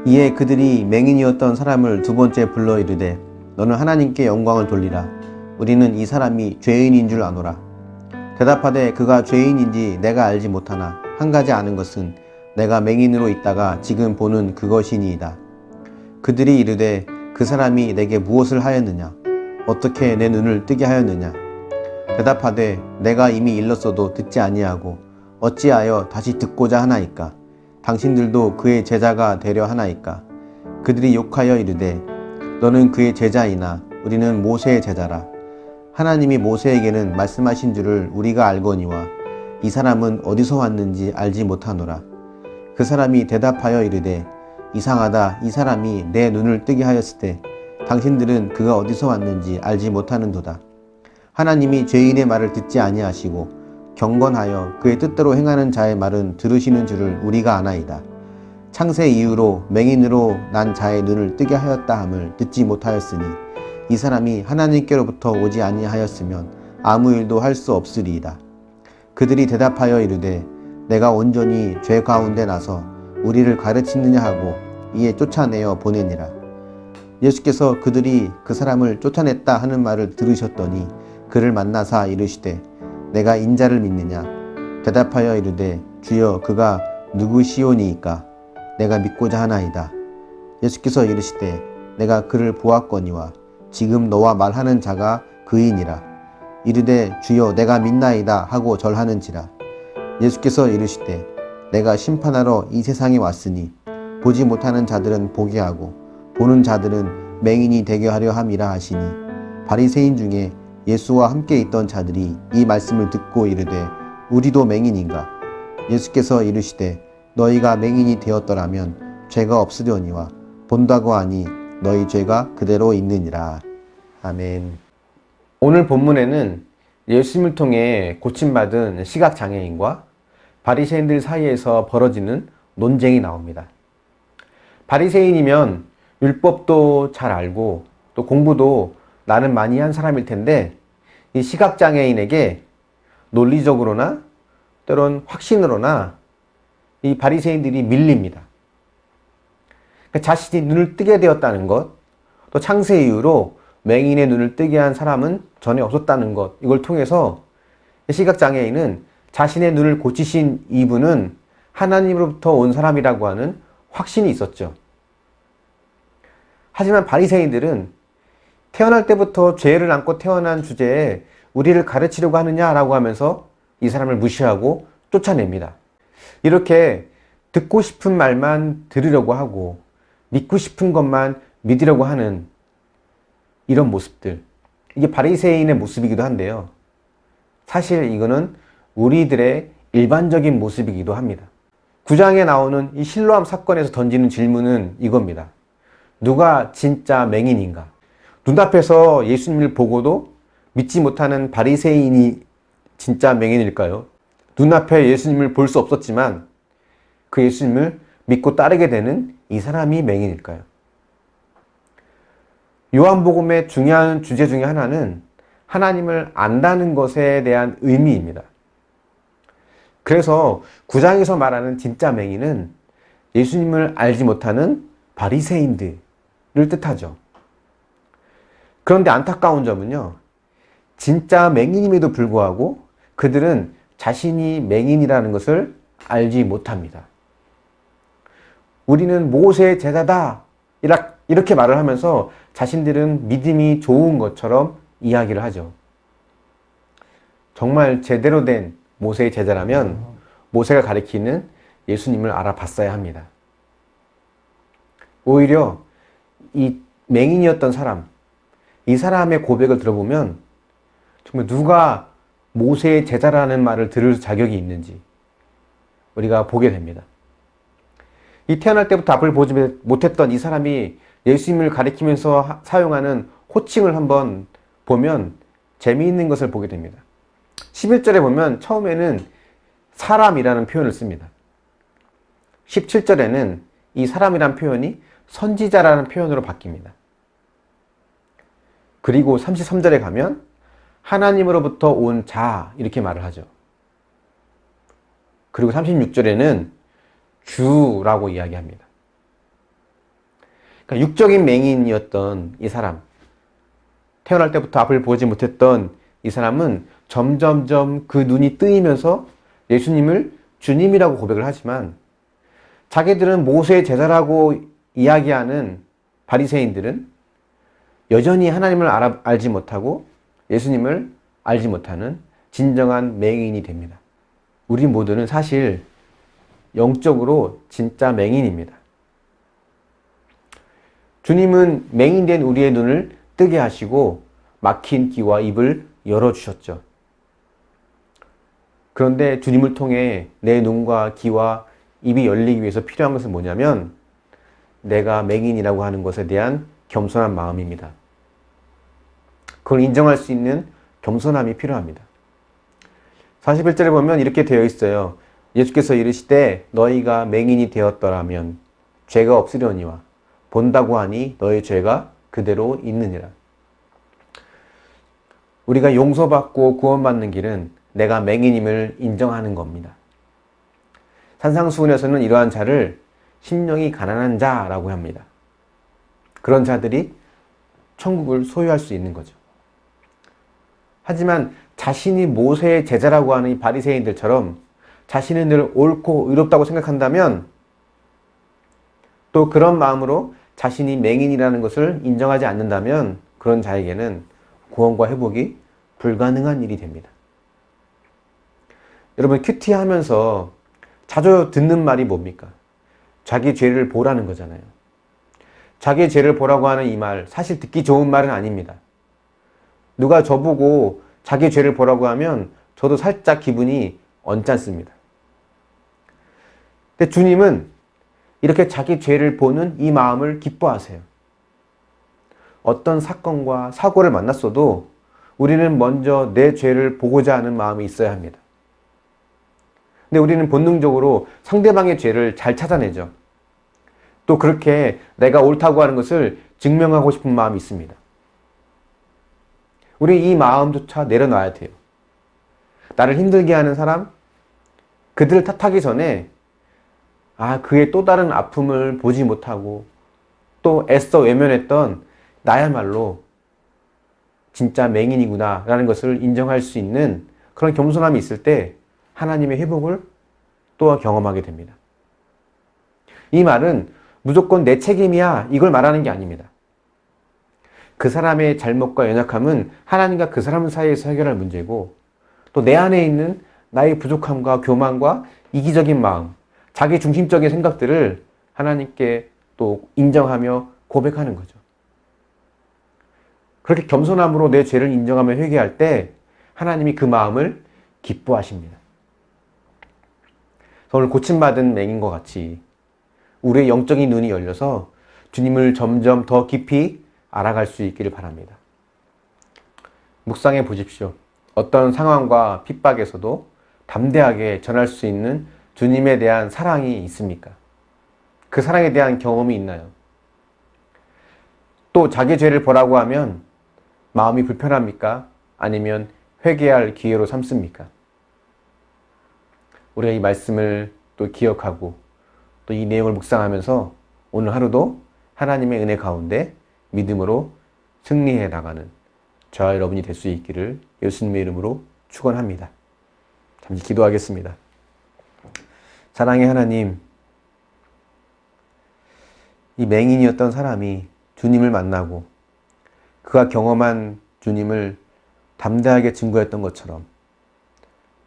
이에 그들이 맹인이었던 사람을 두 번째 불러 이르되 너는 하나님께 영광을 돌리라. 우리는 이 사람이 죄인인 줄 아노라. 대답하되 그가 죄인인지 내가 알지 못하나 한 가지 아는 것은 내가 맹인으로 있다가 지금 보는 그것이니이다. 그들이 이르되 그 사람이 내게 무엇을 하였느냐? 어떻게 내 눈을 뜨게 하였느냐? 대답하되 내가 이미 일렀어도 듣지 아니하고 어찌하여 다시 듣고자 하나이까? 당신들도 그의 제자가 되려 하나이까? 그들이 욕하여 이르되 너는 그의 제자이나 우리는 모세의 제자라. 하나님이 모세에게는 말씀하신 줄을 우리가 알거니와 이 사람은 어디서 왔는지 알지 못하노라. 그 사람이 대답하여 이르되 이상하다. 이 사람이 내 눈을 뜨게 하였을 때 당신들은 그가 어디서 왔는지 알지 못하는도다. 하나님이 죄인의 말을 듣지 아니하시고 경건하여 그의 뜻대로 행하는 자의 말은 들으시는 줄을 우리가 아나이다. 창세 이후로 맹인으로 난 자의 눈을 뜨게 하였다 함을 듣지 못하였으니 이 사람이 하나님께로부터 오지 아니하였으면 아무 일도 할 수 없으리이다. 그들이 대답하여 이르되 내가 온전히 죄 가운데 나서 우리를 가르치느냐 하고 이에 쫓아내어 보내니라. 예수께서 그들이 그 사람을 쫓아냈다 하는 말을 들으셨더니 그를 만나사 이르시되 내가 인자를 믿느냐? 대답하여 이르되 주여 그가 누구시오니이까? 내가 믿고자 하나이다. 예수께서 이르시되 내가 그를 보았거니와 지금 너와 말하는 자가 그이니라. 이르되 주여 내가 믿나이다 하고 절하는지라. 예수께서 이르시되 내가 심판하러 이 세상에 왔으니 보지 못하는 자들은 보게 하고 보는 자들은 맹인이 되게 하려 함이라 하시니 바리새인 중에 예수와 함께 있던 자들이 이 말씀을 듣고 이르되 우리도 맹인인가? 예수께서 이르시되 너희가 맹인이 되었더라면 죄가 없으려니와 본다고 하니 너희 죄가 그대로 있느니라. 아멘. 오늘 본문에는 예수님을 통해 고침받은 시각장애인과 바리새인들 사이에서 벌어지는 논쟁이 나옵니다. 바리새인이면 율법도 잘 알고 또 공부도 나는 많이 한 사람일 텐데 이 시각장애인에게 논리적으로나 때론 확신으로나 이 바리새인들이 밀립니다. 그러니까 자신이 눈을 뜨게 되었다는 것, 또 창세 이후로 맹인의 눈을 뜨게 한 사람은 전혀 없었다는 것, 이걸 통해서 시각장애인은 자신의 눈을 고치신 이분은 하나님으로부터 온 사람이라고 하는 확신이 있었죠. 하지만 바리새인들은 태어날 때부터 죄를 안고 태어난 주제에 우리를 가르치려고 하느냐라고 하면서 이 사람을 무시하고 쫓아냅니다. 이렇게 듣고 싶은 말만 들으려고 하고 믿고 싶은 것만 믿으려고 하는 이런 모습들, 이게 바리새인의 모습이기도 한데요. 사실 이거는 우리들의 일반적인 모습이기도 합니다. 9장에 나오는 이 실로암 사건에서 던지는 질문은 이겁니다. 누가 진짜 맹인인가? 눈앞에서 예수님을 보고도 믿지 못하는 바리새인이 진짜 맹인일까요? 눈앞에 예수님을 볼 수 없었지만 그 예수님을 믿고 따르게 되는 이 사람이 맹인일까요? 요한복음의 중요한 주제 중에 하나는 하나님을 안다는 것에 대한 의미입니다. 그래서 9장에서 말하는 진짜 맹인은 예수님을 알지 못하는 바리새인들을 뜻하죠. 그런데 안타까운 점은요, 진짜 맹인임에도 불구하고 그들은 자신이 맹인이라는 것을 알지 못합니다. 우리는 모세의 제자다 이렇게 말을 하면서 자신들은 믿음이 좋은 것처럼 이야기를 하죠. 정말 제대로 된 모세의 제자라면 모세가 가리키는 예수님을 알아봤어야 합니다. 오히려 이 맹인이었던 사람, 이 사람의 고백을 들어보면 정말 누가 모세의 제자라는 말을 들을 자격이 있는지 우리가 보게 됩니다. 이 태어날 때부터 앞을 보지 못했던 이 사람이 예수님을 가리키면서 사용하는 호칭을 한번 보면 재미있는 것을 보게 됩니다. 11절에 보면 처음에는 사람이라는 표현을 씁니다. 17절에는 이 사람이라는 표현이 선지자라는 표현으로 바뀝니다. 그리고 33절에 가면 하나님으로부터 온 자 이렇게 말을 하죠. 그리고 36절에는 주라고 이야기합니다. 그러니까 육적인 맹인이었던 이 사람, 태어날 때부터 앞을 보지 못했던 이 사람은 점점점 그 눈이 뜨이면서 예수님을 주님이라고 고백을 하지만, 자기들은 모세의 제자라고 이야기하는 바리새인들은 여전히 하나님을 알지 못하고 예수님을 알지 못하는 진정한 맹인이 됩니다. 우리 모두는 사실 영적으로 진짜 맹인입니다. 주님은 맹인된 우리의 눈을 뜨게 하시고 막힌 귀와 입을 열어주셨죠. 그런데 주님을 통해 내 눈과 귀와 입이 열리기 위해서 필요한 것은 뭐냐면, 내가 맹인이라고 하는 것에 대한 겸손한 마음입니다. 그걸 인정할 수 있는 겸손함이 필요합니다. 41절에 보면 이렇게 되어 있어요. 예수께서 이르시되 너희가 맹인이 되었더라면 죄가 없으려니와 본다고 하니 너희 죄가 그대로 있느니라. 우리가 용서받고 구원받는 길은 내가 맹인임을 인정하는 겁니다. 산상수훈에서는 이러한 자를 심령이 가난한 자라고 합니다. 그런 자들이 천국을 소유할 수 있는 거죠. 하지만 자신이 모세의 제자라고 하는 이 바리새인들처럼 자신은 늘 옳고 의롭다고 생각한다면, 또 그런 마음으로 자신이 맹인이라는 것을 인정하지 않는다면, 그런 자에게는 구원과 회복이 불가능한 일이 됩니다. 여러분, 큐티하면서 자주 듣는 말이 뭡니까? 자기 죄를 보라는 거잖아요. 자기 죄를 보라고 하는 이 말, 사실 듣기 좋은 말은 아닙니다. 누가 저보고 자기 죄를 보라고 하면 저도 살짝 기분이 언짢습니다. 근데 주님은 이렇게 자기 죄를 보는 이 마음을 기뻐하세요. 어떤 사건과 사고를 만났어도 우리는 먼저 내 죄를 보고자 하는 마음이 있어야 합니다. 근데 우리는 본능적으로 상대방의 죄를 잘 찾아내죠. 또 그렇게 내가 옳다고 하는 것을 증명하고 싶은 마음이 있습니다. 우리 이 마음조차 내려놔야 돼요. 나를 힘들게 하는 사람, 그들을 탓하기 전에 그의 또 다른 아픔을 보지 못하고 또 애써 외면했던 나야말로 진짜 맹인이구나 라는 것을 인정할 수 있는 그런 겸손함이 있을 때 하나님의 회복을 또 경험하게 됩니다. 이 말은 무조건 내 책임이야 이걸 말하는 게 아닙니다. 그 사람의 잘못과 연약함은 하나님과 그 사람 사이에서 해결할 문제고, 또 내 안에 있는 나의 부족함과 교만과 이기적인 마음, 자기 중심적인 생각들을 하나님께 또 인정하며 고백하는 거죠. 그렇게 겸손함으로 내 죄를 인정하며 회개할 때 하나님이 그 마음을 기뻐하십니다. 오늘 고침받은 맹인과 같이 우리의 영적인 눈이 열려서 주님을 점점 더 깊이 알아갈 수 있기를 바랍니다. 묵상해 보십시오. 어떤 상황과 핍박에서도 담대하게 전할 수 있는 주님에 대한 사랑이 있습니까? 그 사랑에 대한 경험이 있나요? 또 자기 죄를 보라고 하면 마음이 불편합니까? 아니면 회개할 기회로 삼습니까? 우리가 이 말씀을 또 기억하고 또 이 내용을 묵상하면서 오늘 하루도 하나님의 은혜 가운데 믿음으로 승리해 나가는 저와 여러분이 될 수 있기를 예수님의 이름으로 축원합니다. 잠시 기도하겠습니다. 사랑의 하나님, 이 맹인이었던 사람이 주님을 만나고 그가 경험한 주님을 담대하게 증거했던 것처럼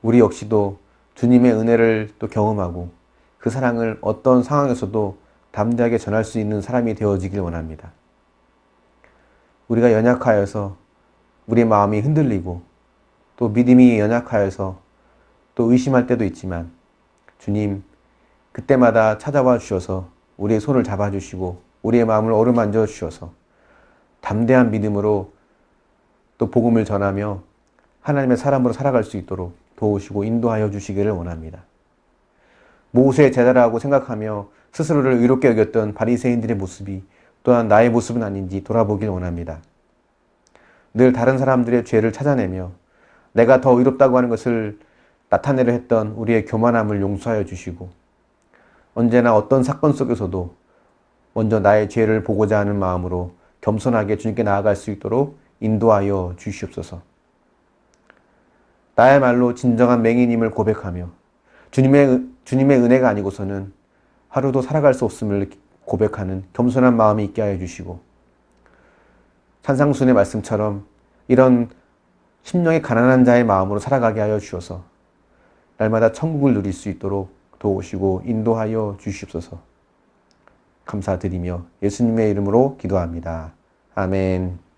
우리 역시도 주님의 은혜를 또 경험하고 그 사랑을 어떤 상황에서도 담대하게 전할 수 있는 사람이 되어지길 원합니다. 우리가 연약하여서 우리의 마음이 흔들리고 또 믿음이 연약하여서 또 의심할 때도 있지만, 주님 그때마다 찾아와 주셔서 우리의 손을 잡아주시고 우리의 마음을 어루만져 주셔서 담대한 믿음으로 또 복음을 전하며 하나님의 사람으로 살아갈 수 있도록 도우시고 인도하여 주시기를 원합니다. 모세의 제자라고 생각하며 스스로를 의롭게 여겼던 바리새인들의 모습이 또한 나의 모습은 아닌지 돌아보길 원합니다. 늘 다른 사람들의 죄를 찾아내며 내가 더 의롭다고 하는 것을 나타내려 했던 우리의 교만함을 용서하여 주시고 언제나 어떤 사건 속에서도 먼저 나의 죄를 보고자 하는 마음으로 겸손하게 주님께 나아갈 수 있도록 인도하여 주시옵소서. 나야말로 진정한 맹인임을 고백하며 주님의 은혜가 아니고서는 하루도 살아갈 수 없음을 고백하는 겸손한 마음이 있게 하여 주시고 산상순의 말씀처럼 이런 심령이 가난한 자의 마음으로 살아가게 하여 주셔서 날마다 천국을 누릴 수 있도록 도우시고 인도하여 주시옵소서. 감사드리며 예수님의 이름으로 기도합니다. 아멘.